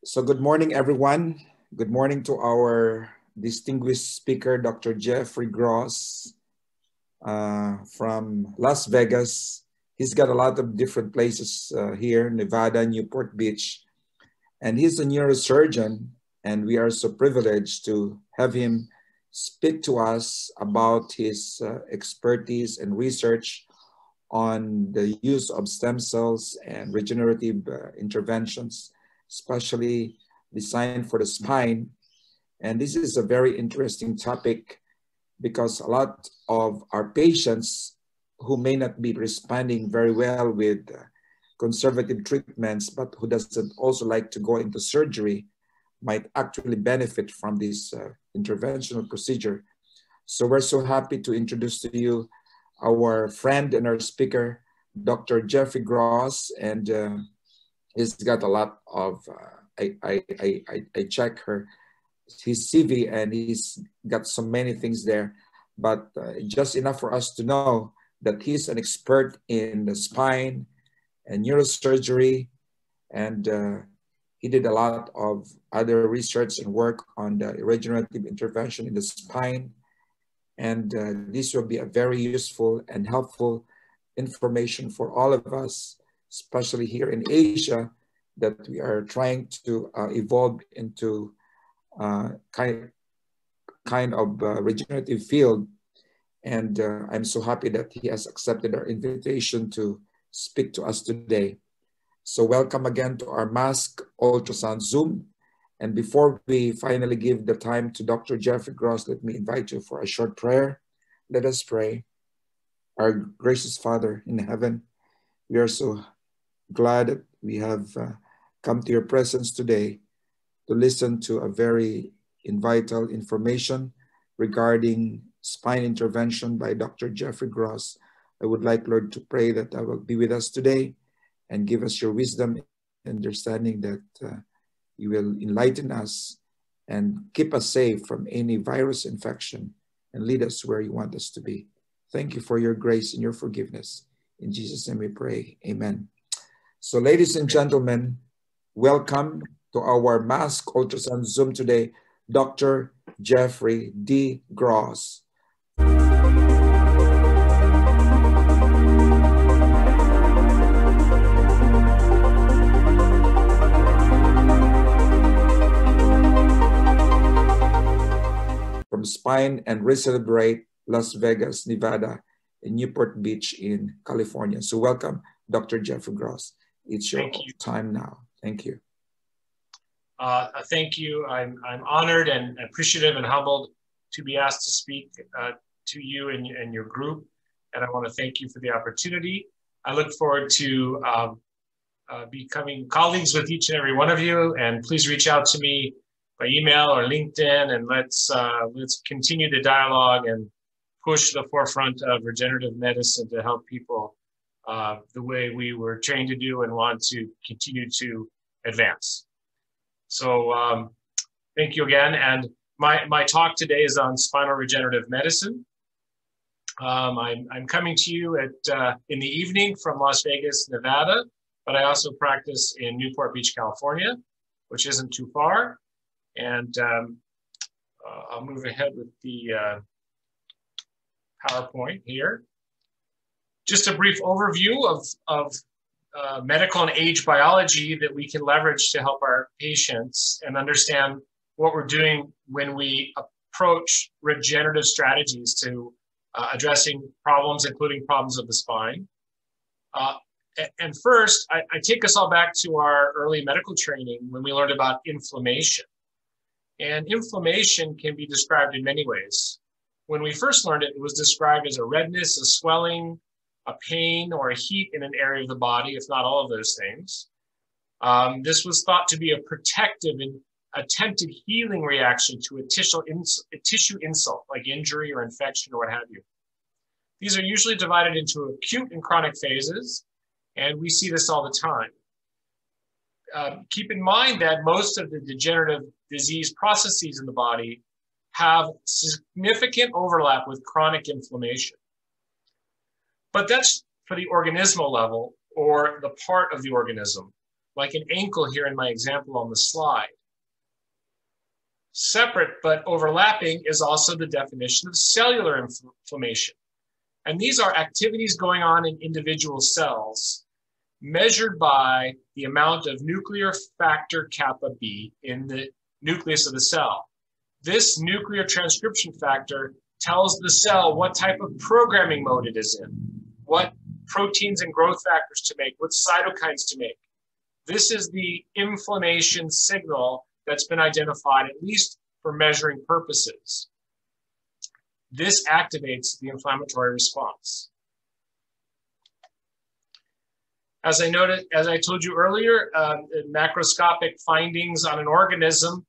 So good morning, everyone. Good morning to our distinguished speaker, Dr. Jeffrey Gross from Las Vegas. He's got a lot of different places here, Nevada, Newport Beach, and he's a neurosurgeon, and we are so privileged to have him speak to us about his expertise and research on the use of stem cells and regenerative interventions, especially designed for the spine. And this is a very interesting topic because a lot of our patients who may not be responding very well with conservative treatments, but who doesn't also like to go into surgery, might actually benefit from this interventional procedure. So we're so happy to introduce to you our friend and our speaker, Dr. Jeffrey Gross, and he's got a lot of, I check his CV and he's got so many things there, but just enough for us to know that he's an expert in the spine and neurosurgery, and he did a lot of other research and work on the regenerative intervention in the spine. And this will be a very useful and helpful information for all of us, especially here in Asia, that we are trying to evolve into kind of regenerative field. And I'm so happy that he has accepted our invitation to speak to us today. So welcome again to our Mask Ultrasound Zoom. And before we finally give the time to Dr. Jeffrey Gross, let me invite you for a short prayer. Let us pray. Our gracious Father in heaven, we are so glad that we have come to your presence today to listen to a very vital information regarding spine intervention by Dr. Jeffrey Gross. I would like, Lord, to pray that thou will be with us today and give us your wisdom and understanding, that you will enlighten us and keep us safe from any virus infection and lead us where you want us to be. Thank you for your grace and your forgiveness. In Jesus' name we pray, amen. So ladies and gentlemen, welcome to our Mask Ultrasound Zoom today, Dr. Jeffrey D. Gross. From Spine and Regenerative, Las Vegas, Nevada, and Newport Beach in California. So welcome, Dr. Jeffrey Gross. It's your time now. Thank you. Thank you. I'm honored and appreciative and humbled to be asked to speak to you and your group. And I want to thank you for the opportunity. I look forward to becoming colleagues with each and every one of you. And please reach out to me by email or LinkedIn, and let's continue the dialogue and push the forefront of regenerative medicine to help people the way we were trained to do and want to continue to advance. So thank you again. And my talk today is on spinal regenerative medicine. I'm coming to you in the evening from Las Vegas, Nevada, but I also practice in Newport Beach, California, which isn't too far. And I'll move ahead with the PowerPoint here. Just a brief overview of medical and age biology that we can leverage to help our patients and understand what we're doing when we approach regenerative strategies to addressing problems, including problems of the spine. And first, I take us all back to our early medical training when we learned about inflammation. And inflammation can be described in many ways. When we first learned it, it was described as a redness, a swelling, a pain, or a heat in an area of the body, if not all of those things. This was thought to be a protective and attempted healing reaction to a tissue insult, like injury or infection or what have you. These are usually divided into acute and chronic phases, and we see this all the time. Keep in mind that most of the degenerative disease processes in the body have significant overlap with chronic inflammation. But that's for the organismal level or the part of the organism. like an ankle here in my example on the slide. Separate but overlapping is also the definition of cellular inflammation. And these are activities going on in individual cells measured by the amount of nuclear factor kappa B in the nucleus of the cell. This nuclear transcription factor tells the cell what type of programming mode it is in, what proteins and growth factors to make, what cytokines to make. This is the inflammation signal that's been identified, at least for measuring purposes. This activates the inflammatory response. As I told you earlier, macroscopic findings on an organism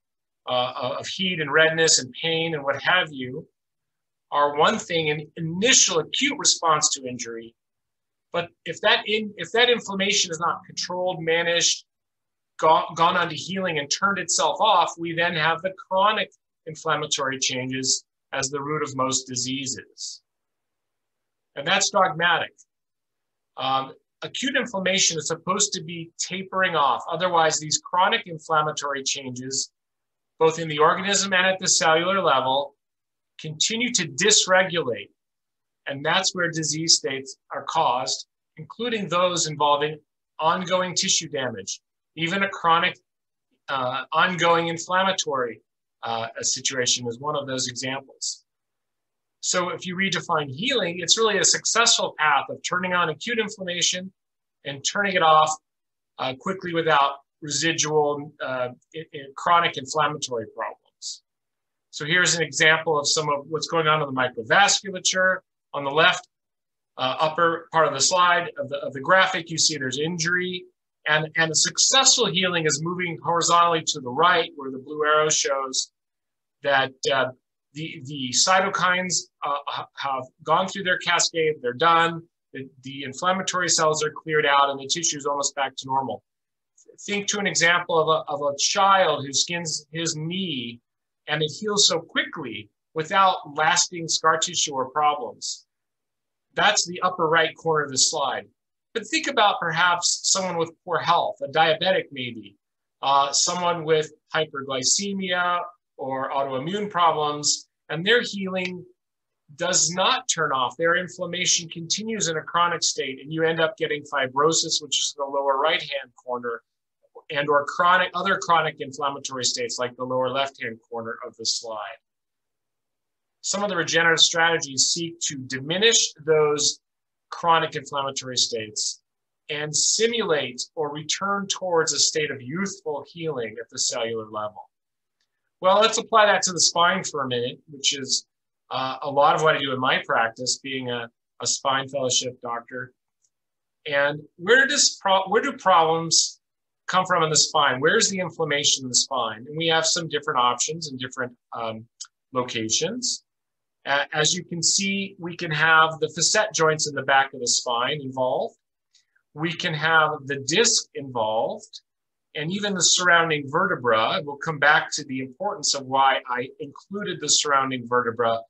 of heat and redness and pain and what have you are one thing, an initial acute response to injury. But if that inflammation is not controlled, managed, gone on to healing and turned itself off, we then have the chronic inflammatory changes as the root of most diseases. And that's dogmatic. Acute inflammation is supposed to be tapering off. Otherwise, these chronic inflammatory changes, both in the organism and at the cellular level, continue to dysregulate. And that's where disease states are caused, including those involving ongoing tissue damage, even a chronic ongoing inflammatory situation is one of those examples. So if you redefine healing, it's really a successful path of turning on acute inflammation and turning it off quickly without residual chronic inflammatory problems. So here's an example of some of what's going on in the microvasculature. On the left upper part of the slide of the graphic, you see there's injury, and a successful healing is moving horizontally to the right, where the blue arrow shows that the cytokines have gone through their cascade, they're done, the inflammatory cells are cleared out, and the tissue is almost back to normal. Think to an example of a child who skins his knee, and it heals so quickly without lasting scar tissue or problems. That's the upper right corner of the slide. But think about perhaps someone with poor health, a diabetic maybe, someone with hyperglycemia or autoimmune problems, and their healing does not turn off. Their inflammation continues in a chronic state, and you end up getting fibrosis, which is in the lower right-hand corner, and or other chronic inflammatory states like the lower left-hand corner of the slide. Some of the regenerative strategies seek to diminish those chronic inflammatory states and simulate or return towards a state of youthful healing at the cellular level. Well, let's apply that to the spine for a minute, which is a lot of what I do in my practice, being a spine fellowship doctor. And where do problems come from in the spine? Where's the inflammation in the spine? And we have some different options in different locations. As you can see, we can have the facet joints in the back of the spine involved. We can have the disc involved, and even the surrounding vertebra. We'll come back to the importance of why I included the surrounding vertebra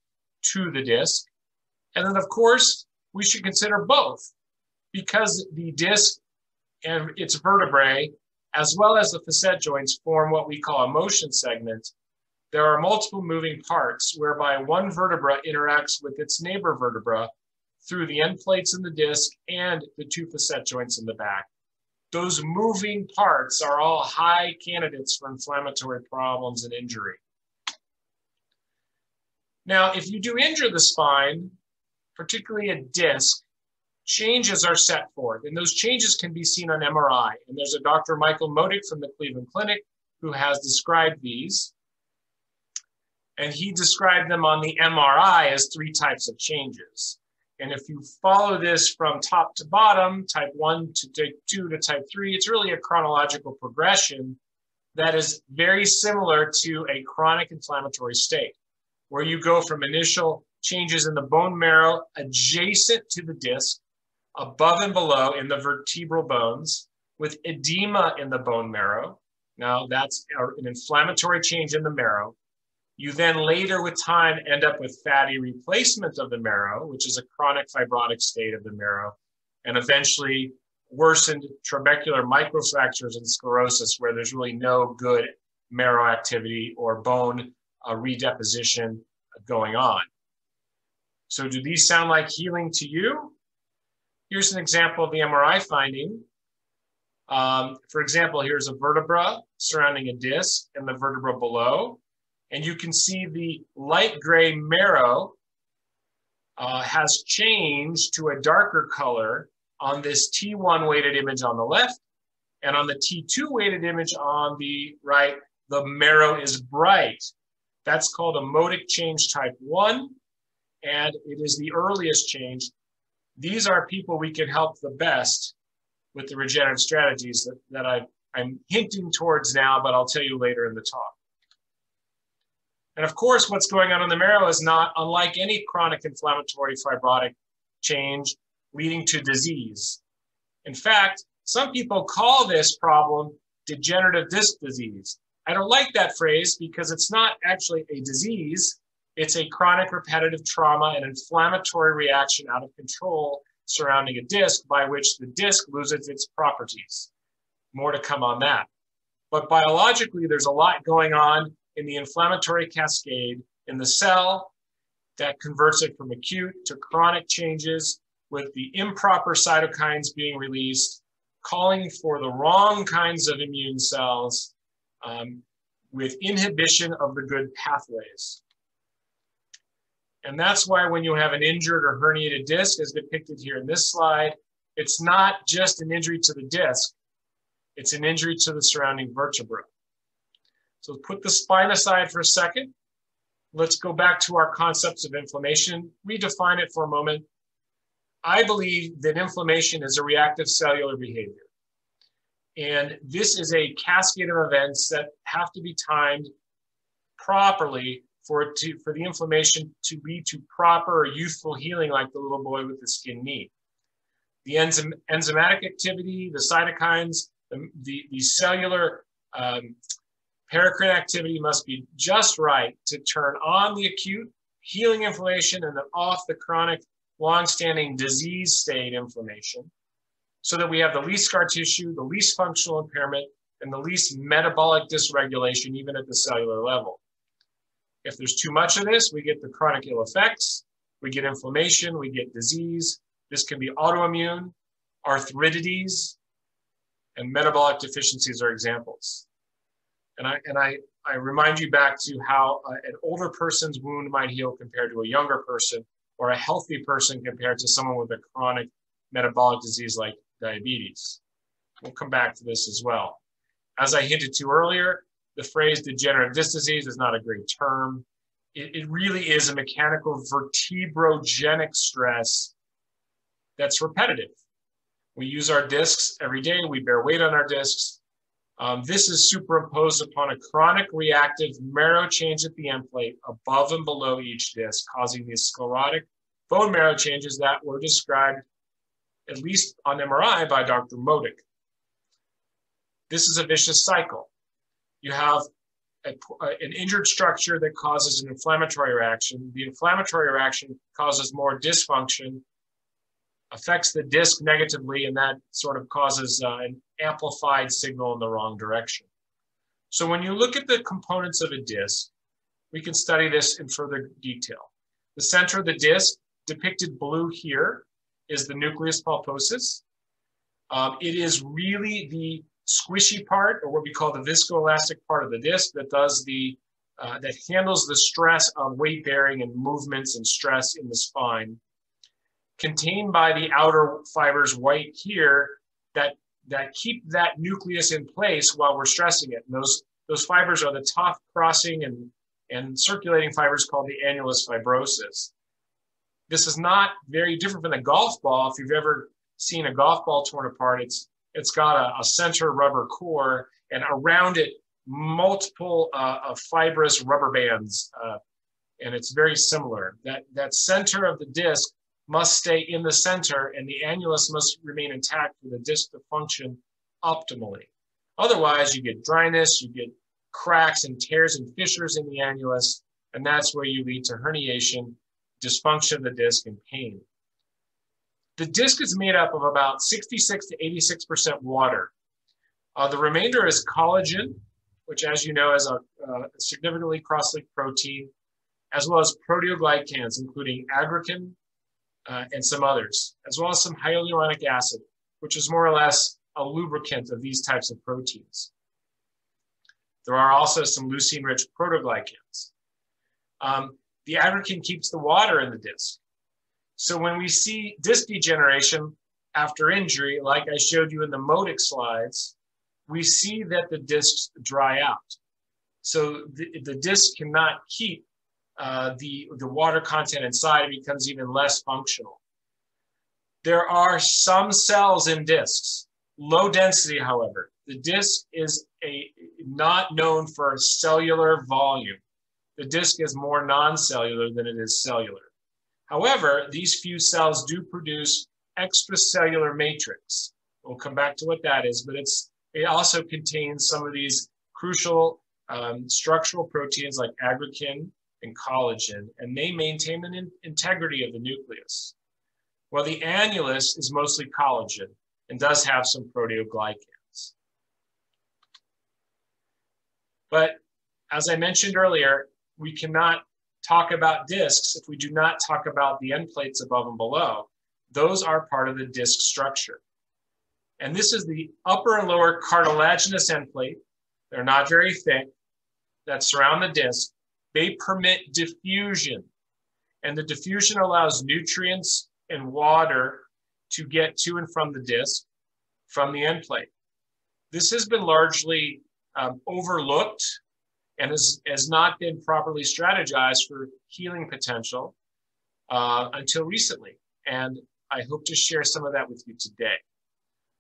to the disc. And then, of course, we should consider both, because the disc and its vertebrae, as well as the facet joints, form what we call a motion segment. There are multiple moving parts whereby one vertebra interacts with its neighbor vertebra through the end plates in the disc and the two facet joints in the back. Those moving parts are all high candidates for inflammatory problems and injury. Now, if you do injure the spine, particularly a disc, changes are set forth, and those changes can be seen on MRI. And there's a Dr. Michael Modick from the Cleveland Clinic who has described these. And he described them on the MRI as 3 types of changes. And if you follow this from top to bottom, type 1 to type 2 to type 3, it's really a chronological progression that is very similar to a chronic inflammatory state, where you go from initial changes in the bone marrow adjacent to the disc, above and below in the vertebral bones, with edema in the bone marrow. Now that's an inflammatory change in the marrow. You then later with time end up with fatty replacement of the marrow, which is a chronic fibrotic state of the marrow. And eventually worsened trabecular microfractures and sclerosis, where there's really no good marrow activity or bone redeposition going on. So do these sound like healing to you? Here's an example of the MRI finding. For example, here's a vertebra surrounding a disc and the vertebra below. And you can see the light gray marrow has changed to a darker color on this T1 weighted image on the left. And on the T2 weighted image on the right, the marrow is bright. That's called a modic change type 1, and it is the earliest change. These are people we can help the best with the regenerative strategies that I'm hinting towards now, but I'll tell you later in the talk. And of course, what's going on in the marrow is not unlike any chronic inflammatory fibrotic change leading to disease. In fact, some people call this problem degenerative disc disease. I don't like that phrase because it's not actually a disease. It's a chronic repetitive trauma and inflammatory reaction out of control surrounding a disc by which the disc loses its properties. More to come on that. But biologically, there's a lot going on in the inflammatory cascade in the cell that converts it from acute to chronic changes with the improper cytokines being released, calling for the wrong kinds of immune cells with inhibition of the good pathways. And that's why when you have an injured or herniated disc, as depicted here in this slide, it's not just an injury to the disc, it's an injury to the surrounding vertebra. So put the spine aside for a second. Let's go back to our concepts of inflammation, redefine it for a moment. I believe that inflammation is a reactive cellular behavior. And this is a cascade of events that have to be timed properly for the inflammation to be to proper or youthful healing, like the little boy with the skin knee. The enzymatic activity, the cytokines, the cellular paracrine activity must be just right to turn on the acute healing inflammation and then off the chronic long-standing disease state inflammation, so that we have the least scar tissue, the least functional impairment, and the least metabolic dysregulation, even at the cellular level. If there's too much of this, we get the chronic ill effects, we get inflammation, we get disease. This can be autoimmune, arthritides, and metabolic deficiencies are examples. And I remind you back to how an older person's wound might heal compared to a younger person, or a healthy person compared to someone with a chronic metabolic disease like diabetes. We'll come back to this as well. As I hinted to earlier, the phrase degenerative disc disease is not a great term. It really is a mechanical vertebrogenic stress that's repetitive. We use our discs every day. We bear weight on our discs. This is superimposed upon a chronic reactive marrow change at the end plate above and below each disc, causing these sclerotic bone marrow changes that were described, at least on MRI, by Dr. Modic. This is a vicious cycle. You have an injured structure that causes an inflammatory reaction. The inflammatory reaction causes more dysfunction, affects the disc negatively, and that sort of causes an amplified signal in the wrong direction. So when you look at the components of a disc, we can study this in further detail. The center of the disc, depicted blue here, is the nucleus pulposus. It is really the squishy part, or what we call the viscoelastic part of the disc, that does that handles the stress of weight bearing and movements and stress in the spine. Contained by the outer fibers, white here, that keep that nucleus in place while we're stressing it. And those fibers are the tough crossing and circulating fibers called the annulus fibrosus. This is not very different from the golf ball. If you've ever seen a golf ball torn apart, it's got a center rubber core, and around it, multiple fibrous rubber bands. And it's very similar. That center of the disc must stay in the center, and the annulus must remain intact for the disc to function optimally. Otherwise, you get dryness, you get cracks and tears and fissures in the annulus, and that's where you lead to herniation, dysfunction of the disc, and pain. The disc is made up of about 66 to 86% water. The remainder is collagen, which, as you know, is a significantly cross-linked protein, as well as proteoglycans, including aggrecan and some others, as well as some hyaluronic acid, which is more or less a lubricant of these types of proteins. There are also some leucine-rich protoglycans. The aggrecan keeps the water in the disc. So when we see disc degeneration after injury, like I showed you in the modic slides, we see that the discs dry out. So the disc cannot keep the water content inside. It becomes even less functional. There are some cells in discs, low density, however. The disc is not known for cellular volume. The disc is more non-cellular than it is cellular. However, these few cells do produce extracellular matrix. We'll come back to what that is, but it also contains some of these crucial structural proteins like aggrecan and collagen, and they maintain the integrity of the nucleus. Well, the annulus is mostly collagen and does have some proteoglycans. But as I mentioned earlier, we cannot talk about discs if we do not talk about the end plates above and below. Those are part of the disc structure. And this is the upper and lower cartilaginous end plate. They're not very thick, that surround the disc. They permit diffusion. And the diffusion allows nutrients and water to get to and from the disc from the end plate. This has been largely overlooked and has not been properly strategized for healing potential until recently. And I hope to share some of that with you today.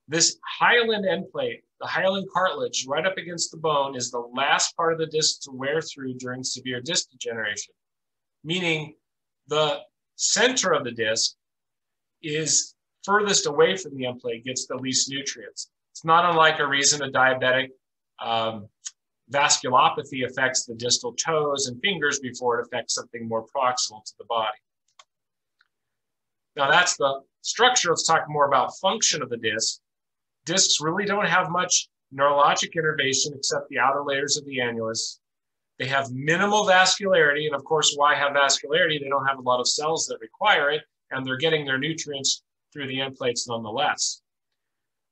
This hyaline end plate, the hyaline cartilage right up against the bone, is the last part of the disc to wear through during severe disc degeneration, meaning the center of the disc is furthest away from the end plate, gets the least nutrients. It's not unlike a reason a diabetic vasculopathy affects the distal toes and fingers before it affects something more proximal to the body. Now that's the structure. Let's talk more about function of the disc. Discs really don't have much neurologic innervation except the outer layers of the annulus. They have minimal vascularity, and of course, why have vascularity? They don't have a lot of cells that require it, and they're getting their nutrients through the end plates nonetheless.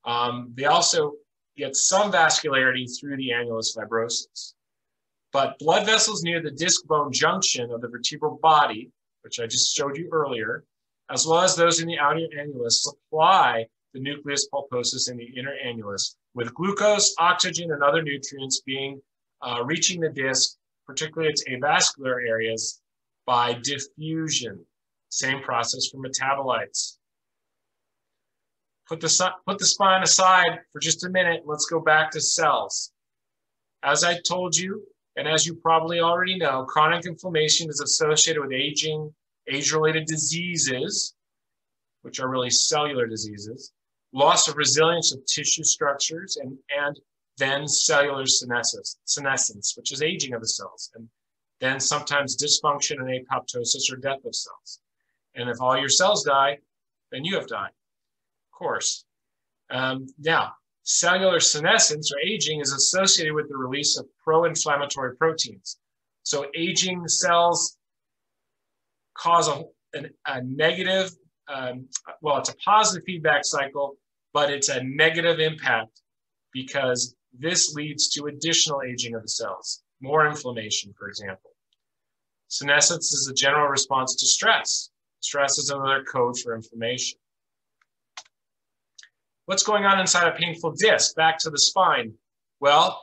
They also get some vascularity through the annulus fibrosus. But blood vessels near the disc bone junction of the vertebral body, which I just showed you earlier, as well as those in the outer annulus, supply the nucleus pulposus in the inner annulus with glucose, oxygen, and other nutrients reaching the disc, particularly its avascular areas, by diffusion. Same process for metabolites. Put the spine aside for just a minute. Let's go back to cells. As I told you, and as you probably already know, chronic inflammation is associated with aging, age-related diseases, which are really cellular diseases, loss of resilience of tissue structures, and then cellular senescence, which is aging of the cells, and then sometimes dysfunction and apoptosis or death of cells. And if all your cells die, then you have died, of course. Now, cellular senescence or aging is associated with the release of pro-inflammatory proteins. So aging cells cause a negative, well, it's a positive feedback cycle, but it's a negative impact because this leads to additional aging of the cells, more inflammation, for example. Senescence is a general response to stress. Stress is another code for inflammation. What's going on inside a painful disc? Back to the spine. Well,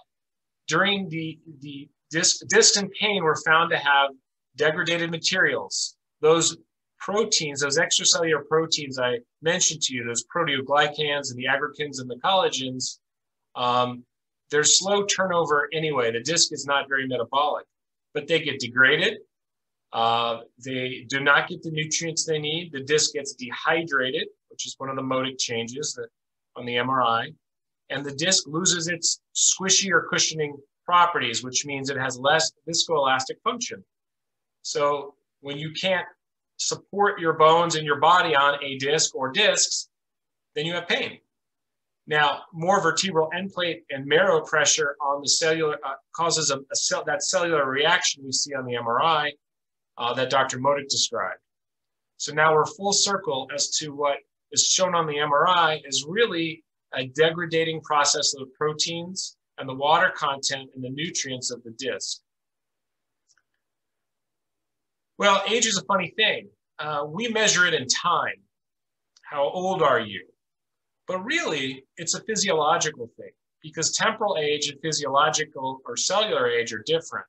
during the distant pain, we're found to have degraded materials. Those proteins, those extracellular proteins I mentioned to you, those proteoglycans and the aggregans and the collagens, they're slow turnover anyway. The disc is not very metabolic, but they get degraded. They do not get the nutrients they need. The disc gets dehydrated, which is one of the modic changes on the MRI. And the disc loses its squishy or cushioning properties, which means it has less viscoelastic function. So when you can't support your bones and your body on a disc or discs, then you have pain. Now, more vertebral end plate and marrow pressure on the cellular causes that cellular reaction we see on the MRI that Dr. Modic described. So now we're full circle as to what is shown on the MRI is really a degrading process of the proteins and the water content and the nutrients of the disc. Well, age is a funny thing. We measure it in time. How old are you? But really, it's a physiological thing because temporal age and physiological or cellular age are different.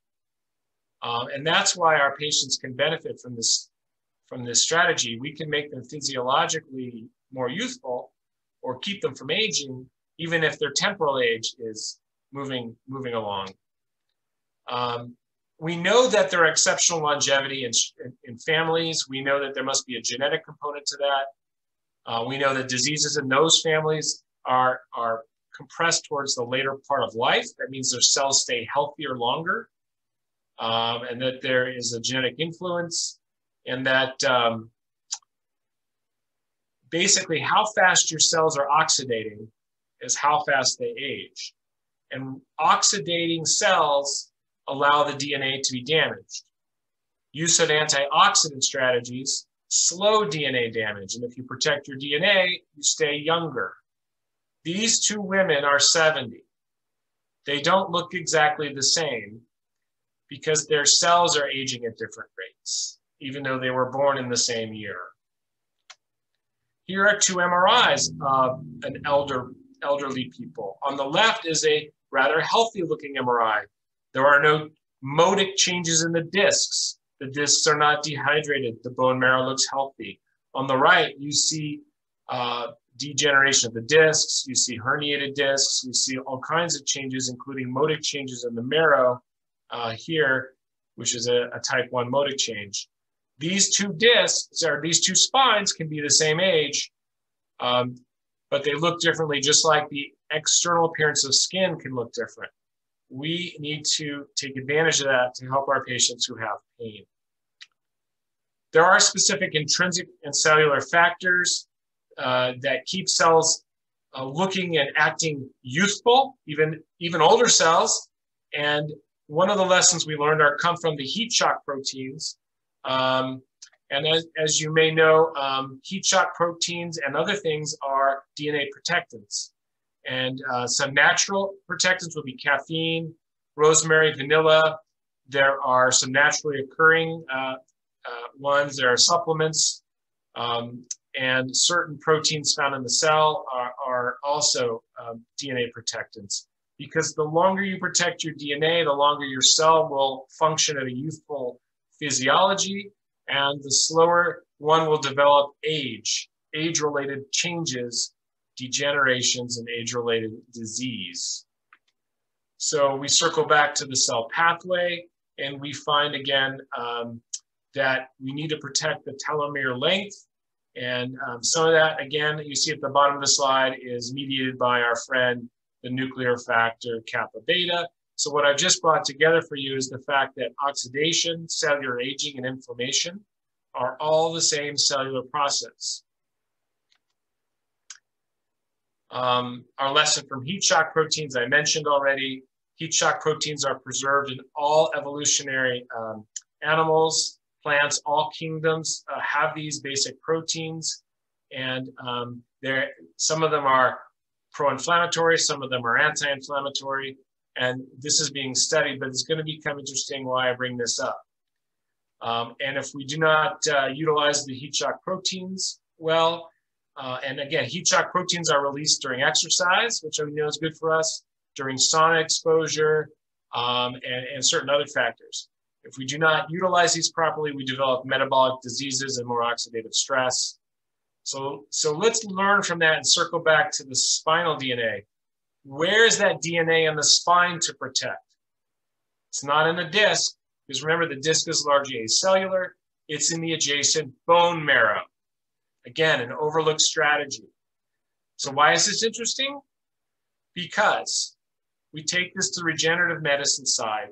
And that's why our patients can benefit from this strategy. We can make them physiologically more youthful or keep them from aging, even if their temporal age is moving along. We know that there are exceptional longevity in families. We know that there must be a genetic component to that. We know that diseases in those families are compressed towards the later part of life. That means their cells stay healthier longer, and that there is a genetic influence, and that basically how fast your cells are oxidating is how fast they age. And oxidating cells allow the DNA to be damaged. Use of antioxidant strategies slow DNA damage. And if you protect your DNA, you stay younger. These two women are 70. They don't look exactly the same because their cells are aging at different rates, even though they were born in the same year. Here are two MRIs of an elderly people. On the left is a rather healthy looking MRI. There are no modic changes in the discs. The discs are not dehydrated. The bone marrow looks healthy. On the right, you see degeneration of the discs. You see herniated discs. You see all kinds of changes, including modic changes in the marrow here, which is a type 1 modic change. These two discs, or these two spines, can be the same age, but they look differently, just like the external appearance of skin can look different. We need to take advantage of that to help our patients who have pain. There are specific intrinsic and cellular factors that keep cells looking and acting youthful, even older cells. And one of the lessons we learned come from the heat shock proteins. And as you may know, heat shock proteins and other things are DNA protectants. And some natural protectants would be caffeine, rosemary, vanilla. There are some naturally occurring ones. There are supplements, and certain proteins found in the cell are also DNA protectants. Because the longer you protect your DNA, the longer your cell will function at a youthful physiology, and the slower one will develop age-related changes, degenerations, and age-related disease. So we circle back to the cell pathway, and we find again that we need to protect the telomere length. And some of that, again, you see at the bottom of the slide, is mediated by our friend, the nuclear factor kappa beta. So what I've just brought together for you is the fact that oxidation, cellular aging, and inflammation are all the same cellular process. Our lesson from heat shock proteins, I mentioned already. Heat shock proteins are preserved in all evolutionary animals, plants, all kingdoms have these basic proteins. And some of them are pro-inflammatory, some of them are anti-inflammatory. And this is being studied, but it's going to become interesting why I bring this up. And if we do not utilize the heat shock proteins well, and again, heat shock proteins are released during exercise, which we know is good for us, during sauna exposure, and certain other factors. If we do not utilize these properly, we develop metabolic diseases and more oxidative stress. So let's learn from that and circle back to the spinal DNA. Where is that DNA in the spine to protect? It's not in the disc, because remember, the disc is largely acellular. It's in the adjacent bone marrow. Again, an overlooked strategy. So why is this interesting? Because we take this to the regenerative medicine side.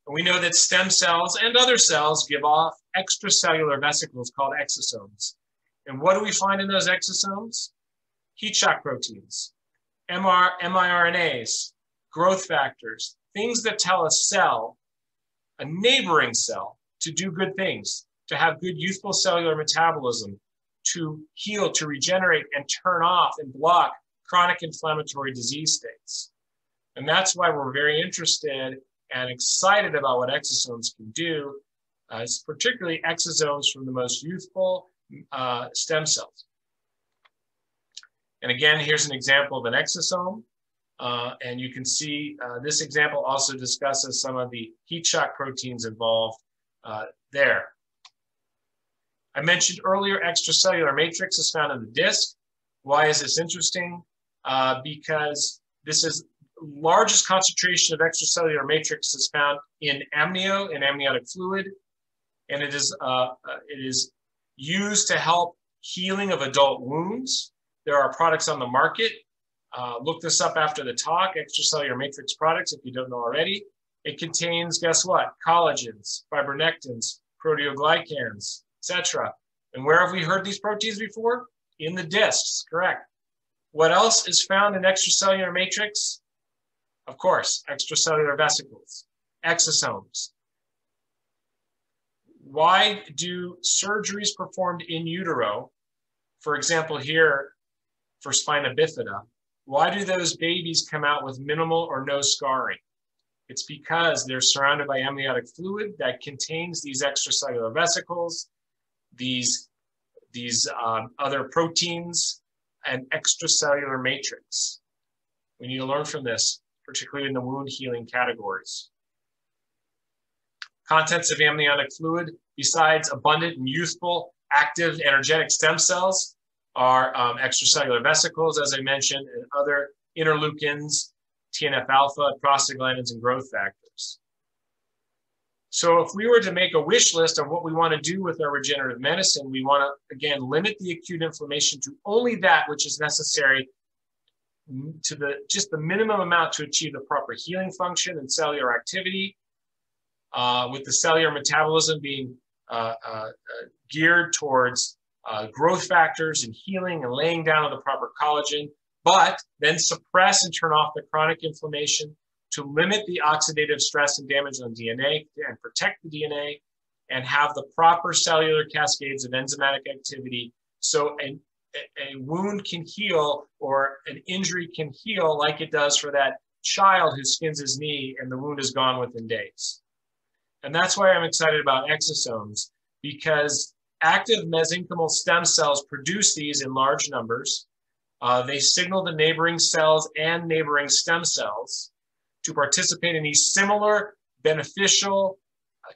And we know that stem cells and other cells give off extracellular vesicles called exosomes. And what do we find in those exosomes? Heat shock proteins, miRNAs, growth factors, things that tell a cell, a neighboring cell, to do good things, to have good youthful cellular metabolism, to heal, to regenerate, and turn off and block chronic inflammatory disease states. And that's why we're very interested and excited about what exosomes can do, particularly exosomes from the most youthful stem cells. And again, here's an example of an exosome. And you can see this example also discusses some of the heat shock proteins involved there. I mentioned earlier, extracellular matrix is found in the disc. Why is this interesting? Because this is largest concentration of extracellular matrix is found in amnio, in amniotic fluid, and it is used to help healing of adult wounds. There are products on the market. Look this up after the talk, extracellular matrix products, if you don't know already. It contains, guess what? Collagens, fibronectins, proteoglycans, etc. And where have we heard these proteins before? In the discs, correct. What else is found in extracellular matrix? Of course, extracellular vesicles, exosomes. Why do surgeries performed in utero, for example here for spina bifida, why do those babies come out with minimal or no scarring? It's because they're surrounded by amniotic fluid that contains these extracellular vesicles, these other proteins, and extracellular matrix. We need to learn from this, particularly in the wound healing categories. Contents of amniotic fluid, besides abundant and youthful, active, energetic stem cells, are extracellular vesicles, as I mentioned, and other interleukins, TNF-alpha, prostaglandins, and growth factors. So if we were to make a wish list of what we want to do with our regenerative medicine, we want to, again, limit the acute inflammation to only that which is necessary to just the minimum amount to achieve the proper healing function and cellular activity, with the cellular metabolism being geared towards growth factors and healing and laying down of the proper collagen, but then suppress and turn off the chronic inflammation to limit the oxidative stress and damage on DNA and protect the DNA, and have the proper cellular cascades of enzymatic activity so a wound can heal, or an injury can heal like it does for that child who skins his knee and the wound is gone within days. And that's why I'm excited about exosomes, because active mesenchymal stem cells produce these in large numbers. They signal the neighboring cells and neighboring stem cells to participate in these similar beneficial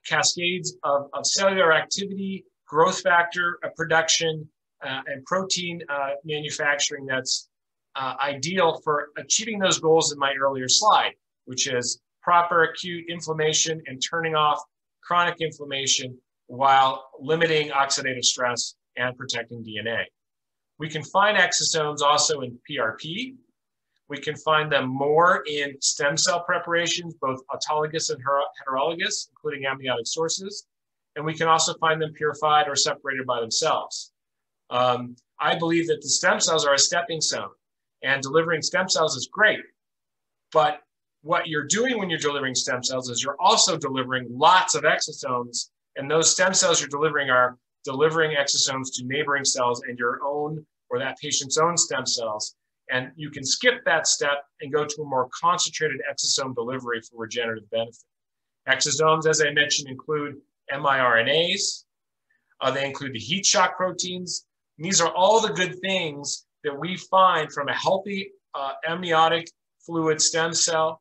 cascades of cellular activity, growth factor production, and protein manufacturing that's ideal for achieving those goals in my earlier slide, which is proper acute inflammation and turning off chronic inflammation while limiting oxidative stress and protecting DNA. We can find exosomes also in PRP. We can find them more in stem cell preparations, both autologous and heterologous, including amniotic sources. And we can also find them purified or separated by themselves. I believe that the stem cells are a stepping stone, and delivering stem cells is great. But what you're doing when you're delivering stem cells is you're also delivering lots of exosomes, and those stem cells you're delivering are delivering exosomes to neighboring cells and your own or that patient's own stem cells. And you can skip that step and go to a more concentrated exosome delivery for regenerative benefit. Exosomes, as I mentioned, include miRNAs. They include the heat shock proteins. And these are all the good things that we find from a healthy amniotic fluid stem cell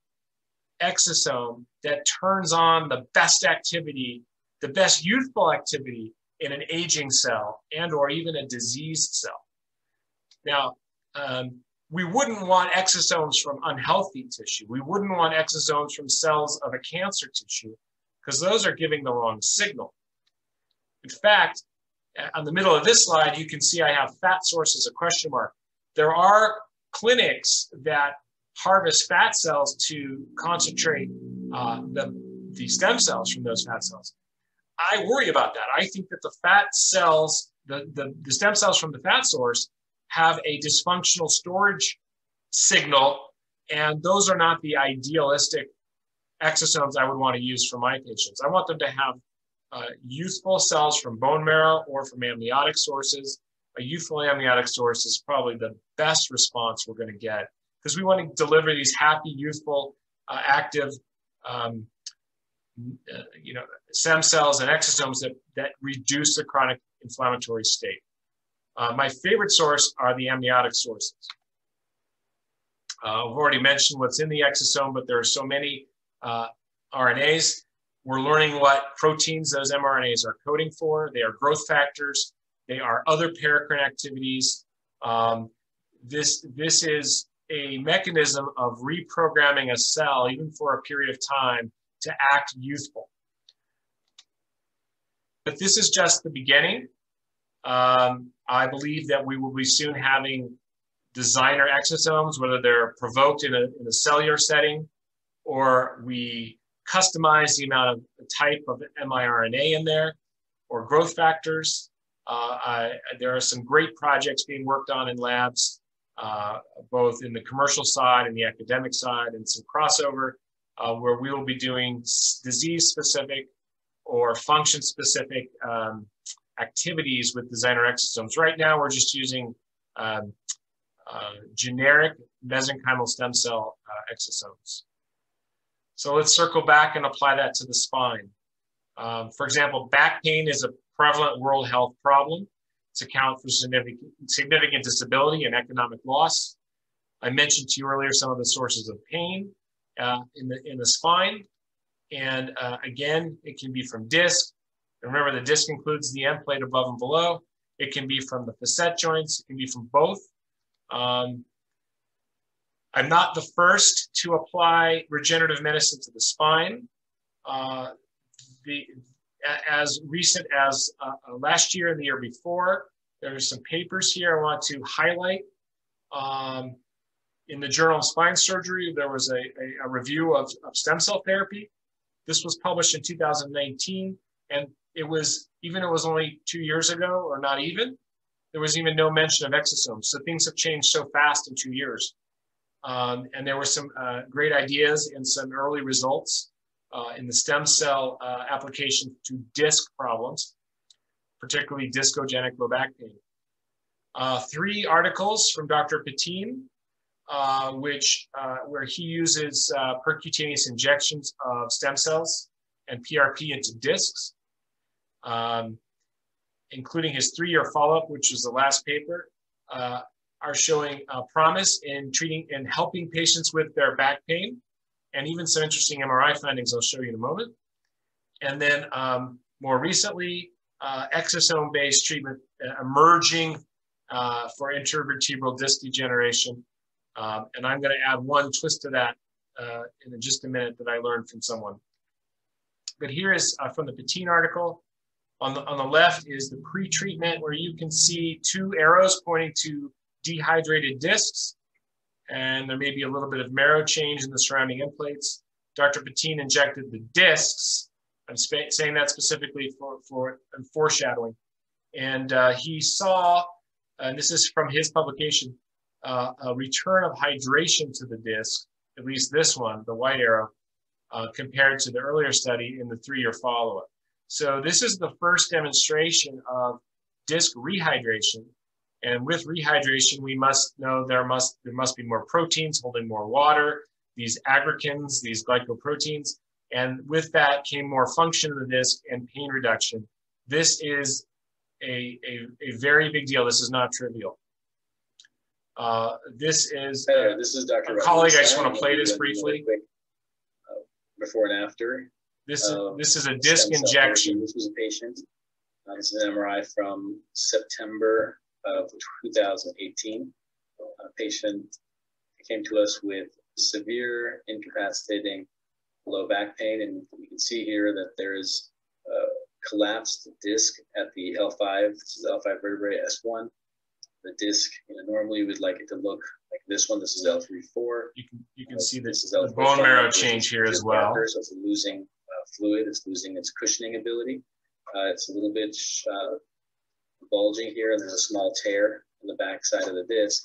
exosome that turns on the best activity, the best youthful activity in an aging cell and or even a diseased cell. Now, we wouldn't want exosomes from unhealthy tissue. We wouldn't want exosomes from cells of a cancer tissue, because those are giving the wrong signal. In fact, on the middle of this slide, you can see I have fat sources, a question mark. There are clinics that harvest fat cells to concentrate the stem cells from those fat cells. I worry about that. I think that the fat cells, the stem cells from the fat source have a dysfunctional storage signal, and those are not the idealistic exosomes I would want to use for my patients. I want them to have youthful cells from bone marrow or from amniotic sources. A youthful amniotic source is probably the best response we're going to get, because we want to deliver these happy, youthful, active stem cells and exosomes that reduce the chronic inflammatory state. My favorite source are the amniotic sources. I've already mentioned what's in the exosome, but there are so many RNAs. We're learning what proteins those mRNAs are coding for. They are growth factors. They are other paracrine activities. This is a mechanism of reprogramming a cell, even for a period of time, to act youthful. But this is just the beginning. I believe that we will be soon having designer exosomes, whether they're provoked in a cellular setting, or we customize the amount of the type of miRNA in there, or growth factors. There are some great projects being worked on in labs, both in the commercial side and the academic side, and some crossover where we will be doing disease-specific or function-specific activities with designer exosomes. Right now, we're just using generic mesenchymal stem cell exosomes. So let's circle back and apply that to the spine. For example, back pain is a prevalent world health problem. It's account for significant disability and economic loss. I mentioned to you earlier some of the sources of pain in the spine. And again, it can be from disc. Remember, the disc includes the end plate above and below. It can be from the facet joints. It can be from both. I'm not the first to apply regenerative medicine to the spine. As recent as last year and the year before, there are some papers here I want to highlight. In the Journal of Spine Surgery, there was a review of stem cell therapy. This was published in 2019, and it was only 2 years ago, or not even, there was even no mention of exosomes. So things have changed so fast in 2 years. And there were some great ideas and some early results in the stem cell application to disc problems, particularly discogenic low back pain. 3 articles from Dr. Patin, where he uses percutaneous injections of stem cells and PRP into discs, including his 3-year follow-up, which was the last paper, are showing promise in treating and helping patients with their back pain, and even some interesting MRI findings I'll show you in a moment. And then more recently, exosome-based treatment emerging for intervertebral disc degeneration. And I'm going to add one twist to that in just a minute that I learned from someone. But here is from the Patin article. On the left is the pre-treatment, where you can see 2 arrows pointing to dehydrated discs, and there may be a little bit of marrow change in the surrounding end plates. Dr. Patin injected the discs. I'm saying that specifically for foreshadowing. And he saw, and this is from his publication, a return of hydration to the disc, at least this one, the white arrow, compared to the earlier study in the 3-year follow-up. So this is the first demonstration of disc rehydration. And with rehydration, we must know there must be more proteins holding more water, these aggregations, these glycoproteins. And with that came more function of the disc and pain reduction. This is a very big deal. This is not trivial. This is Dr. a colleague. I just want to play this briefly. Before and after. This is a disc injection. This was a patient. This is an MRI from September of 2018. A patient came to us with severe incapacitating low back pain, and you can see here that there is a collapsed disc at the L5. This is L5 vertebrae S1. The disc, normally we'd like it to look like this one. This is L3-4. You can see the bone marrow change here as well. So it's losing fluid. It's losing its cushioning ability. It's a little bit bulging here, and there's a small tear in the back side of the disc.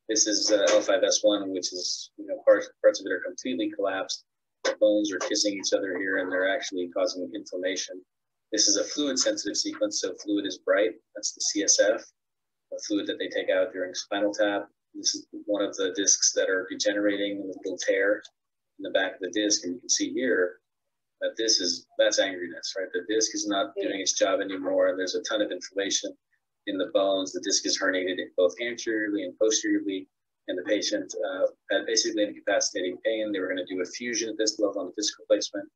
This is L5S1, which is, parts of it are completely collapsed. The bones are kissing each other here, and they're actually causing inflammation. This is a fluid-sensitive sequence, so fluid is bright. That's the CSF, the fluid that they take out during spinal tap. This is one of the discs that are degenerating with a little tear in the back of the disc, and you can see here that that's angriness, right? The disc is not doing its job anymore, and there's a ton of inflammation in the bones. The disc is herniated both anteriorly and posteriorly, and the patient had basically incapacitating pain. They were going to do a fusion at this level on the disc replacement.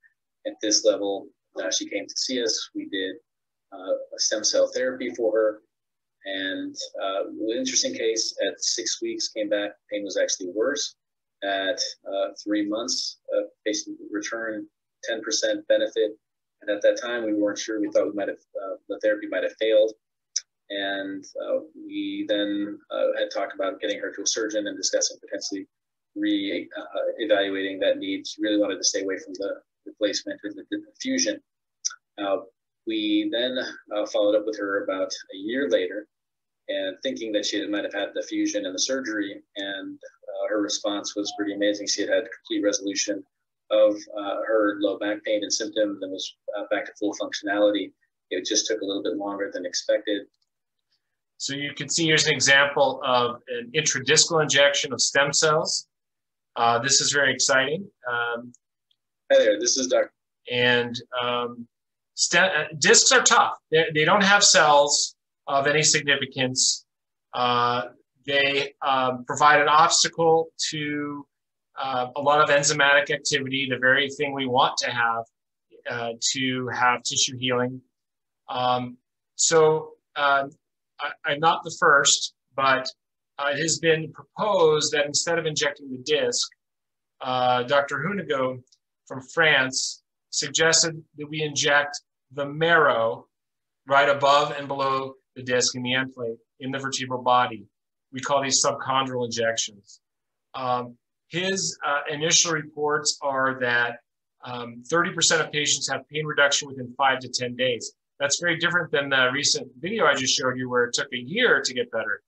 At this level, she came to see us. We did a stem cell therapy for her, and an interesting case, at 6 weeks came back, pain was actually worse. At 3 months, patient returned 10% benefit, and at that time we weren't sure. We thought the therapy might have failed, and we then had talked about getting her to a surgeon and discussing potentially evaluating that need. She really wanted to stay away from the replacement or the fusion. We then followed up with her about a year later, and thinking that she might have had the fusion and the surgery, and her response was pretty amazing. She had complete resolution of her low back pain and symptoms, and was back to full functionality. It just took a little bit longer than expected. So you can see here's an example of an intradiscal injection of stem cells. This is very exciting. Hi there, this is Dr. And discs are tough. They don't have cells of any significance. They provide an obstacle to a lot of enzymatic activity, the very thing we want to have tissue healing. I'm not the first, but it has been proposed that instead of injecting the disc, Dr. Hunigo from France suggested that we inject the marrow right above and below the disc in the end plate in the vertebral body. We call these subchondral injections. His initial reports are that 30% of patients have pain reduction within 5 to 10 days. That's very different than the recent video I just showed you where it took a year to get better.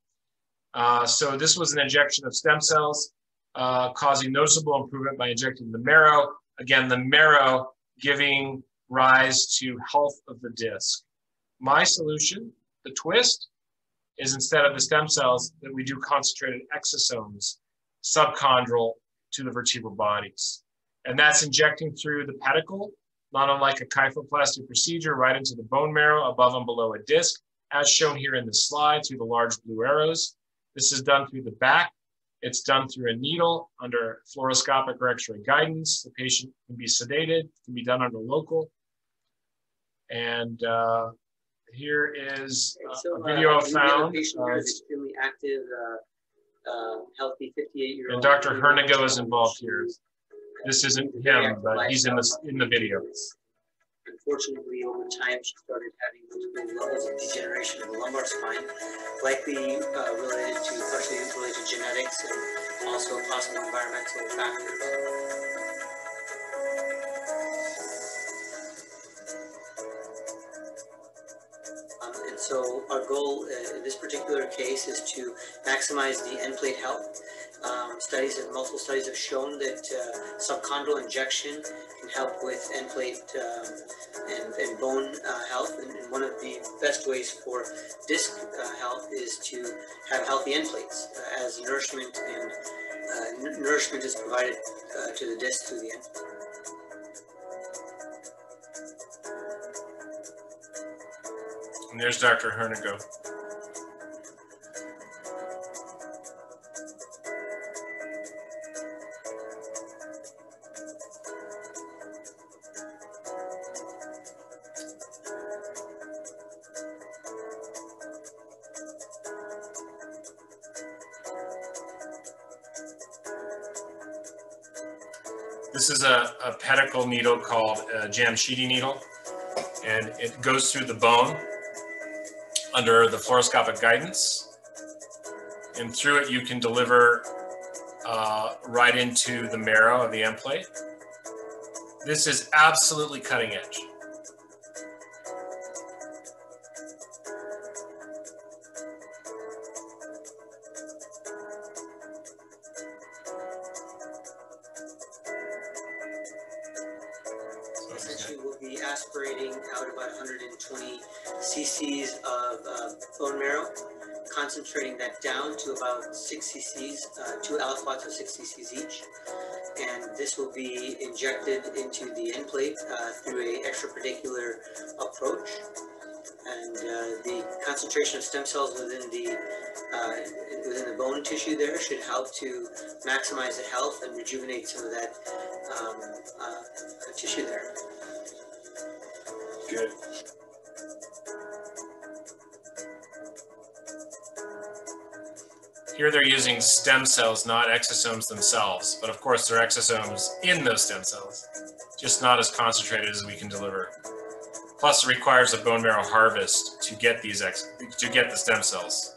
So this was an injection of stem cells causing noticeable improvement by injecting the marrow. Again, the marrow giving rise to health of the disc. My solution, the twist, is instead of the stem cells that we do concentrated exosomes, subchondral to the vertebral bodies. And that's injecting through the pedicle, not unlike a kyphoplasty procedure, right into the bone marrow above and below a disc, as shown here in the slide through the large blue arrows. This is done through the back. It's done through a needle under fluoroscopic or X-ray guidance. The patient can be sedated, can be done under local. And here is a video I found. Extremely active, healthy 58-year-old. And Dr. Hernigo is involved here. This isn't him, but he's in the video. Unfortunately, over time, she started having multiple levels of degeneration of the lumbar spine, likely partially related to genetics and also possible environmental factors. And so our goal in this particular case is to maximize the end plate health. Multiple studies have shown that subchondral injection can help with end plate and bone health. And one of the best ways for disc health is to have healthy end plates as nourishment is provided to the disc through the end plate. And there's Dr. Hernigo. This is a pedicle needle called a Jamshidi needle, and it goes through the bone under the fluoroscopic guidance, and through it you can deliver right into the marrow of the end plate. This is absolutely cutting edge. Essentially, we'll be aspirating out about 120 cc's of bone marrow, concentrating that down to about 6 cc's, 2 aliquots of 6 cc's each. And this will be injected into the end plate through a extrapedicular approach. And the concentration of stem cells within the bone tissue there should help to maximize the health and rejuvenate some of that tissue there. Good. Here they're using stem cells, not exosomes themselves, but of course there are exosomes in those stem cells, just not as concentrated as we can deliver. Plus it requires a bone marrow harvest to get the stem cells.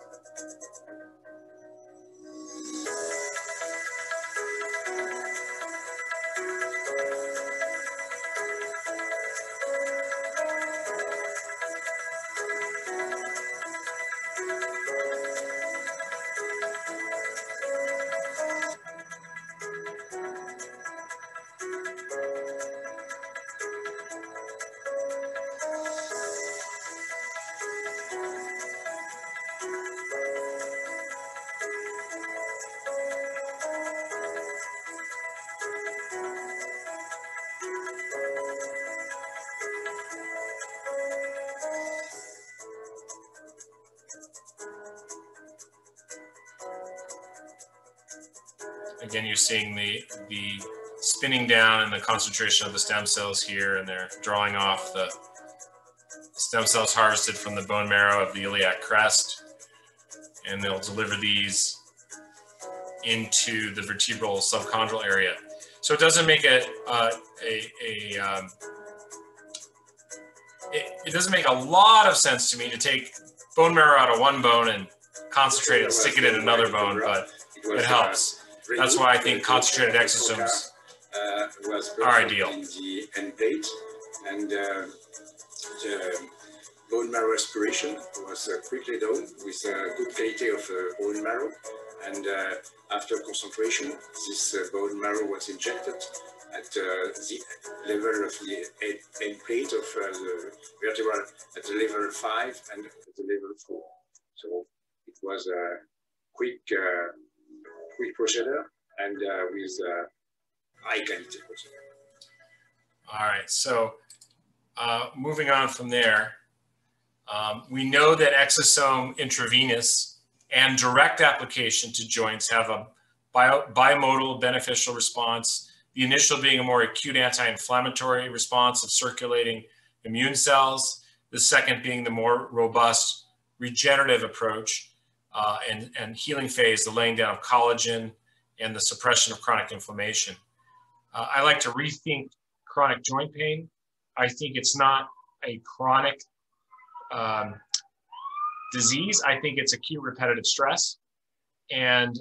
Again, you're seeing the spinning down and the concentration of the stem cells here, and they're drawing off the stem cells harvested from the bone marrow of the iliac crest, and they'll deliver these into the vertebral subchondral area. So it doesn't make it doesn't make a lot of sense to me to take bone marrow out of one bone and concentrate it and stick it in another bone, but it helps. That's why I think concentrated exosomes are ideal. In the end plate, and the bone marrow aspiration was quickly done with good quality of bone marrow, and after concentration, this bone marrow was injected at the level of the end plate of the vertebral at the level 5 and at the level 4. So it was a quick procedure and with high quality procedure. All right, so moving on from there, we know that exosome intravenous and direct application to joints have a bimodal beneficial response, the initial being a more acute anti-inflammatory response of circulating immune cells, the second being the more robust regenerative approach and healing phase, the laying down of collagen and the suppression of chronic inflammation. I like to rethink chronic joint pain. I think it's not a chronic disease. I think it's acute repetitive stress. And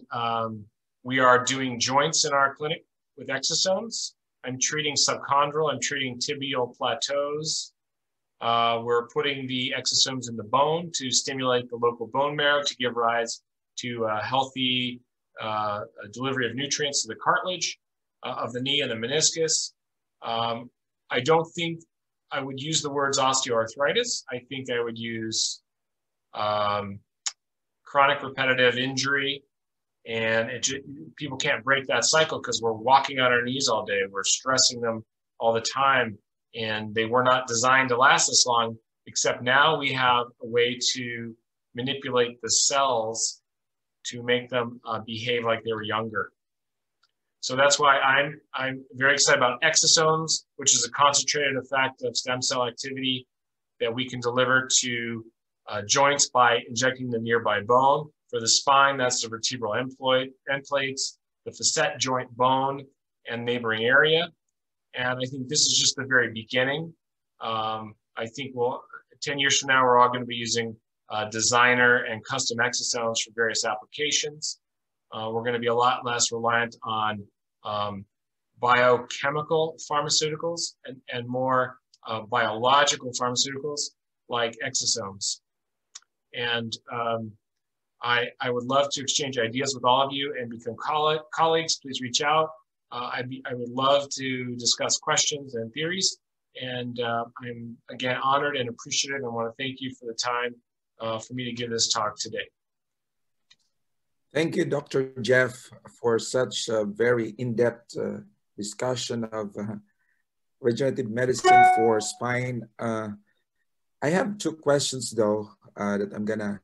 we are doing joints in our clinic with exosomes. I'm treating subchondral, I'm treating tibial plateaus. We're putting the exosomes in the bone to stimulate the local bone marrow to give rise to a healthy delivery of nutrients to the cartilage of the knee and the meniscus. I don't think I would use the words osteoarthritis. I think I would use chronic repetitive injury, and people can't break that cycle because we're walking on our knees all day. We're stressing them all the time, and they were not designed to last this long, except now we have a way to manipulate the cells to make them behave like they were younger. So that's why I'm very excited about exosomes, which is a concentrated effect of stem cell activity that we can deliver to joints by injecting the nearby bone. For the spine, that's the vertebral end plates, the facet joint bone, and neighboring area. And I think this is just the very beginning. I think 10 years from now, we're all going to be using designer and custom exosomes for various applications. We're going to be a lot less reliant on biochemical pharmaceuticals and more biological pharmaceuticals like exosomes. And I would love to exchange ideas with all of you and become colleagues. Please reach out. I would love to discuss questions and theories. And I'm, again, honored and appreciative. I want to thank you for the time for me to give this talk today. Thank you, Dr. Jeff, for such a very in-depth discussion of regenerative medicine for spine. I have two questions, though, that I'm going to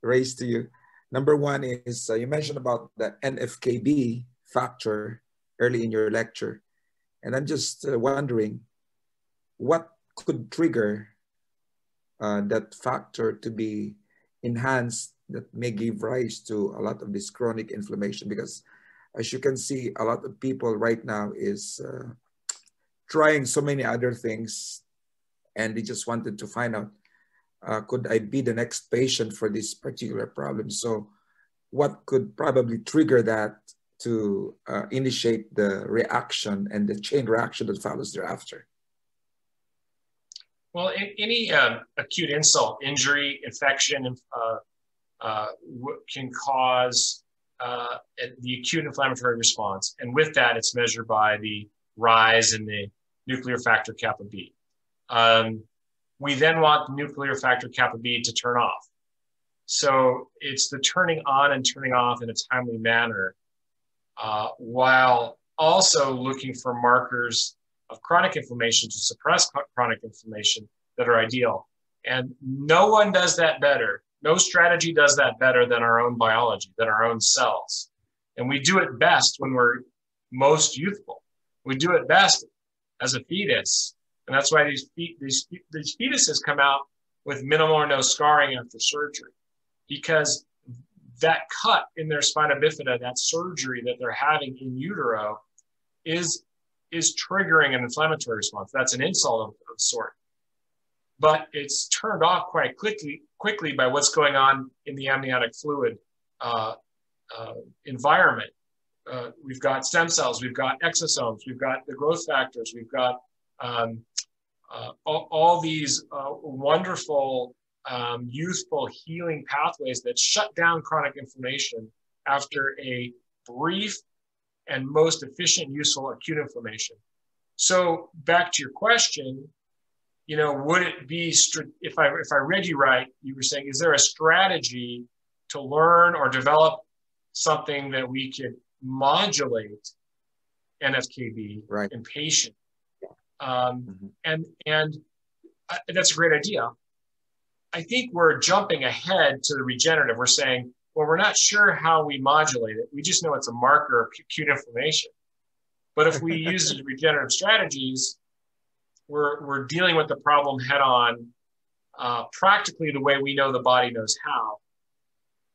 raise to you. Number one is you mentioned about the NFKB factor early in your lecture. And I'm just wondering what could trigger that factor to be enhanced that may give rise to a lot of this chronic inflammation, because as you can see, a lot of people right now is trying so many other things, and they just wanted to find out, could I be the next patient for this particular problem? So what could probably trigger that to initiate the reaction and the chain reaction that follows thereafter? Well, any acute insult, injury, infection can cause the acute inflammatory response. And with that, it's measured by the rise in the nuclear factor kappa B. We then want the nuclear factor kappa B to turn off. So it's the turning on and turning off in a timely manner, while also looking for markers of chronic inflammation to suppress chronic inflammation that are ideal. And no one does that better. No strategy does that better than our own biology, than our own cells. And we do it best when we're most youthful. We do it best as a fetus. And that's why these fetuses come out with minimal or no scarring after surgery, because that cut in their spina bifida, that surgery that they're having in utero, is triggering an inflammatory response. That's an insult of sort. But it's turned off quite quickly by what's going on in the amniotic fluid environment. We've got stem cells, we've got exosomes, we've got the growth factors, we've got all these wonderful youthful healing pathways that shut down chronic inflammation after a brief and most efficient, useful acute inflammation. So back to your question, you know, would it be, if I read you right, you were saying, is there a strategy to learn or develop something that we could modulate NFKB right in patients? And that's a great idea. I think we're jumping ahead to the regenerative. We're saying, well, we're not sure how we modulate it. We just know it's a marker of acute inflammation. But if we use regenerative strategies, we're dealing with the problem head on, practically the way we know the body knows how,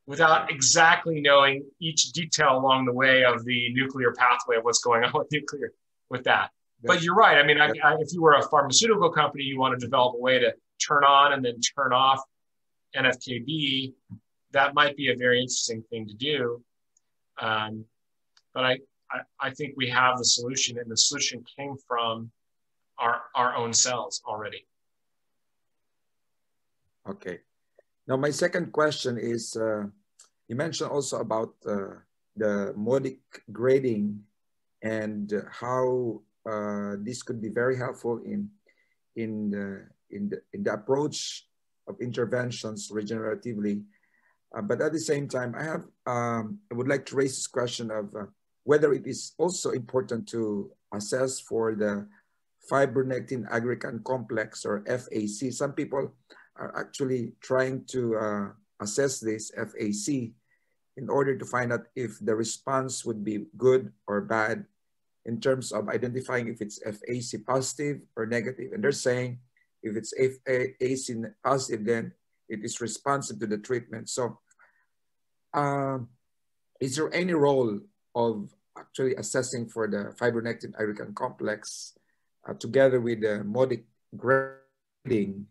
without exactly knowing each detail along the way of the nuclear pathway of what's going on with that. But you're right. I mean, if you were a pharmaceutical company, you want to develop a way to turn on and then turn off NFKB. That might be a very interesting thing to do. But I think we have the solution, and the solution came from our own cells already. Okay. Now, my second question is, you mentioned also about the modic grading and how this could be very helpful in the approach of interventions regeneratively. But at the same time, I would like to raise this question of whether it is also important to assess for the fibronectin aggregate complex, or FAC. Some people are actually trying to assess this FAC in order to find out if the response would be good or bad in terms of identifying if it's FAC positive or negative. And they're saying if it's FAC positive, then it is responsive to the treatment. So is there any role of actually assessing for the fibronectin aggregate complex together with the modic grading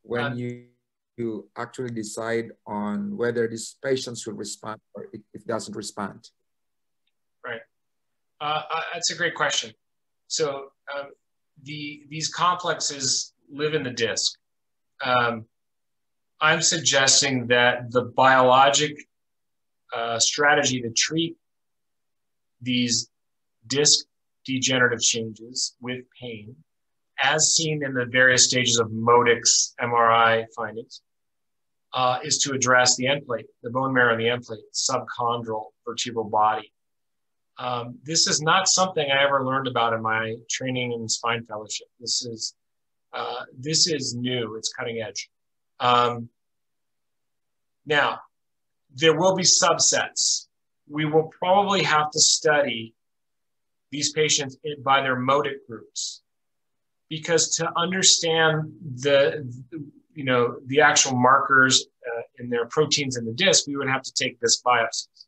when you actually decide on whether these patients will respond or if it doesn't respond? Right. That's a great question. So these complexes live in the disc. I'm suggesting that the biologic strategy to treat these disc degenerative changes with pain, as seen in the various stages of Modic's MRI findings, is to address the end plate, the bone marrow of the end plate, subchondral vertebral body. This is not something I ever learned about in my training in spine fellowship. This is new, it's cutting edge. Now, there will be subsets. We will probably have to study these patients by their modic groups, because to understand the actual markers in their proteins in the disc, we would have to take disc biopsies.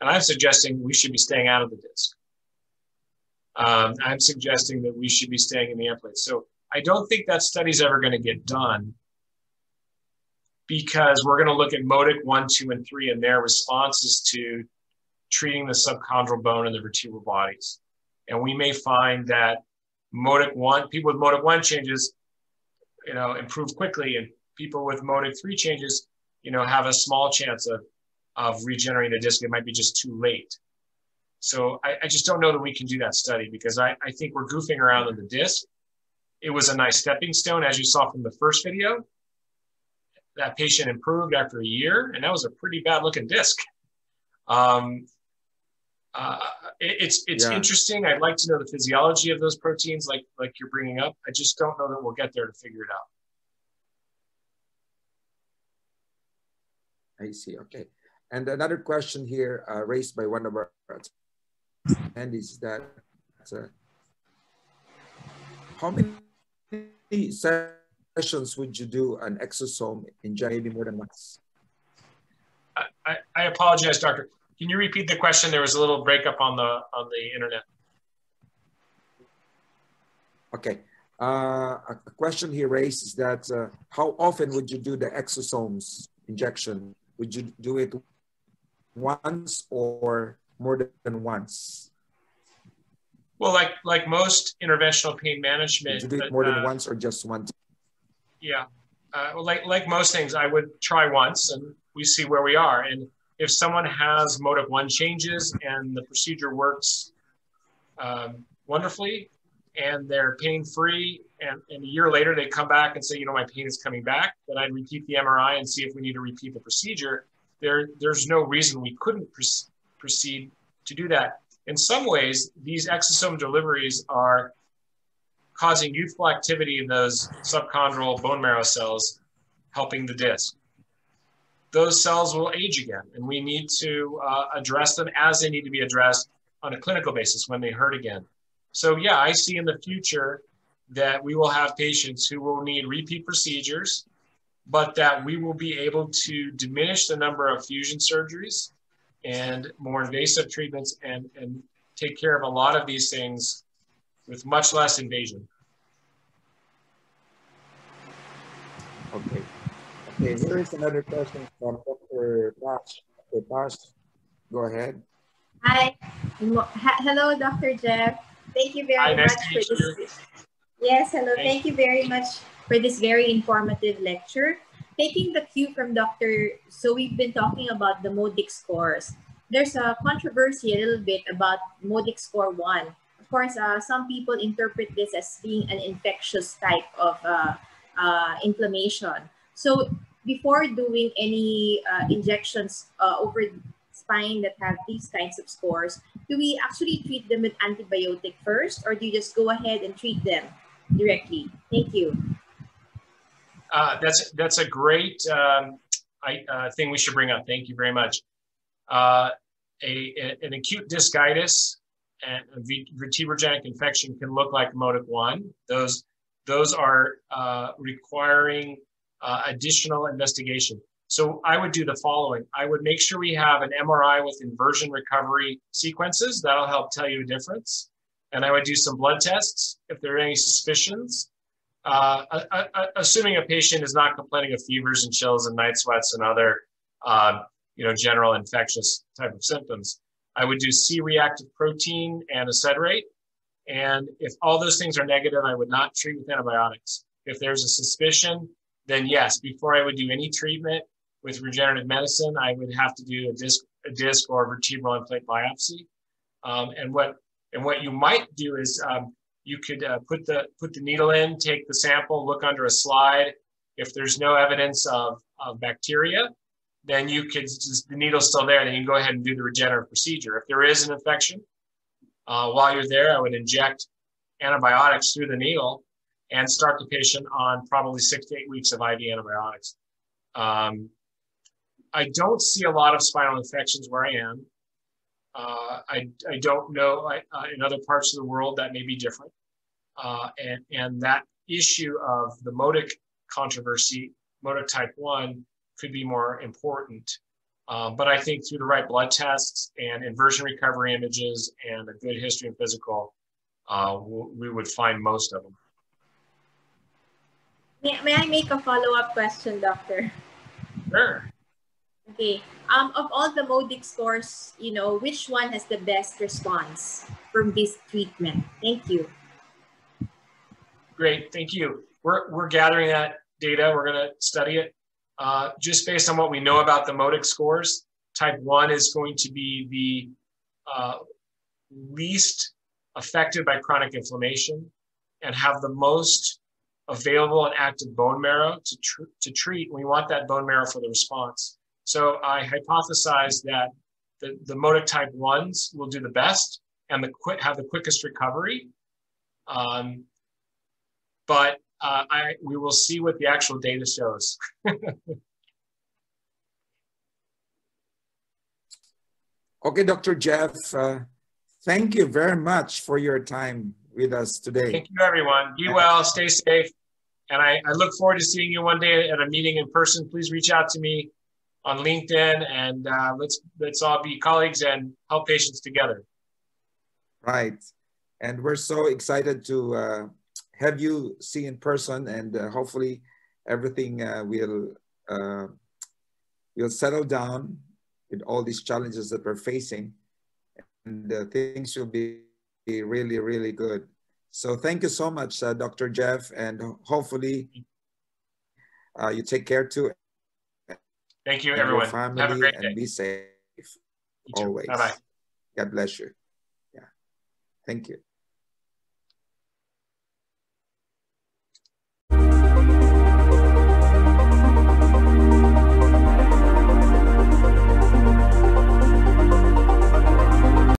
And I'm suggesting we should be staying out of the disc. I'm suggesting that we should be staying in the end plate. So I don't think that study's ever going to get done, because we're going to look at modic 1, 2, and 3 and their responses to treating the subchondral bone and the vertebral bodies. And we may find that modic 1, people with modic 1 changes, improve quickly, and people with modic 3 changes, have a small chance of regenerating the disc. It might be just too late. So I just don't know that we can do that study, because I think we're goofing around on the disc. It was a nice stepping stone, as you saw from the first video. That patient improved after a year, and that was a pretty bad looking disc. It's interesting. I'd like to know the physiology of those proteins, like you're bringing up. I just don't know that we'll get there to figure it out. I see. Okay. And another question here raised by one of our attendees is that how many sessions would you do an exosome injection, maybe more than once? I apologize, doctor. Can you repeat the question? There was a little breakup on the internet. Okay. A question here raised is that how often would you do the exosomes injection? Would you do it once or more than once? Well, like most interventional pain management, would you do it more than once or just once? Yeah, well, like most things, I would try once and we see where we are. And if someone has modic 1 changes and the procedure works wonderfully and they're pain-free, and a year later they come back and say, my pain is coming back, then I'd repeat the MRI and see if we need to repeat the procedure. There's no reason we couldn't proceed to do that. In some ways, these exosome deliveries are causing youthful activity in those subchondral bone marrow cells, helping the disc. Those cells will age again, and we need to address them as they need to be addressed on a clinical basis when they hurt again. So yeah, I see in the future that we will have patients who will need repeat procedures, but that we will be able to diminish the number of fusion surgeries and more invasive treatments and take care of a lot of these things with much less invasion. Okay. Okay, here is another question from Dr. Pash. Dr. Pash, go ahead. Hi. Hello, Dr. Jeff. Thank you very much for this. Yes, hello. Thank you very much for this very informative lecture. Taking the cue from Dr. So we've been talking about the Modic scores. There's a controversy a little bit about Modic score 1. Of course, some people interpret this as being an infectious type of inflammation. So before doing any injections over spine that have these kinds of scores, do we actually treat them with antibiotic first, or do you just go ahead and treat them directly? Thank you. That's a great thing we should bring up. Thank you very much. An acute discitis and a vertebrogenic infection can look like Modic 1. Those are requiring additional investigation. So I would do the following. I would make sure we have an MRI with inversion recovery sequences. That'll help tell you a difference. And I would do some blood tests if there are any suspicions. Assuming a patient is not complaining of fevers and chills and night sweats and other general infectious type of symptoms. I would do C-reactive protein and acetate. And if all those things are negative, I would not treat with antibiotics. If there's a suspicion, then yes, before I would do any treatment with regenerative medicine, I would have to do a disc or a vertebral end plate biopsy. And what you might do is you could put the needle in, take the sample, look under a slide. If there's no evidence of bacteria, then you could just, the needle's still there, then you can go ahead and do the regenerative procedure. If there is an infection, while you're there, I would inject antibiotics through the needle and start the patient on probably 6 to 8 weeks of IV antibiotics. I don't see a lot of spinal infections where I am. I don't know, in other parts of the world that may be different. And that issue of the Modic controversy, Modic type 1, could be more important. But I think through the right blood tests and inversion recovery images and a good history and physical, we would find most of them. May I make a follow-up question, doctor? Sure. Okay. Of all the Modic scores, you know, which one has the best response from this treatment? Thank you. Great, thank you. We're gathering that data. We're going to study it. Just based on what we know about the Modic scores, type 1 is going to be the least affected by chronic inflammation and have the most available and active bone marrow to treat. We want that bone marrow for the response. So I hypothesize that the Modic type 1s will do the best and have the quickest recovery. But we will see what the actual data shows. Okay, Dr. Jeff, thank you very much for your time with us today. Thank you, everyone. Be well, stay safe. And I look forward to seeing you one day at a meeting in person. Please reach out to me on LinkedIn, and let's all be colleagues and help patients together. Right. And we're so excited to have you see in person, and hopefully everything will settle down with all these challenges that we're facing, and things will be really, really good. So thank you so much, Dr. Jeff, and hopefully you take care too. Thank you, everyone. Family, have a great day. And be safe always. Bye-bye. God bless you. Yeah. Thank you.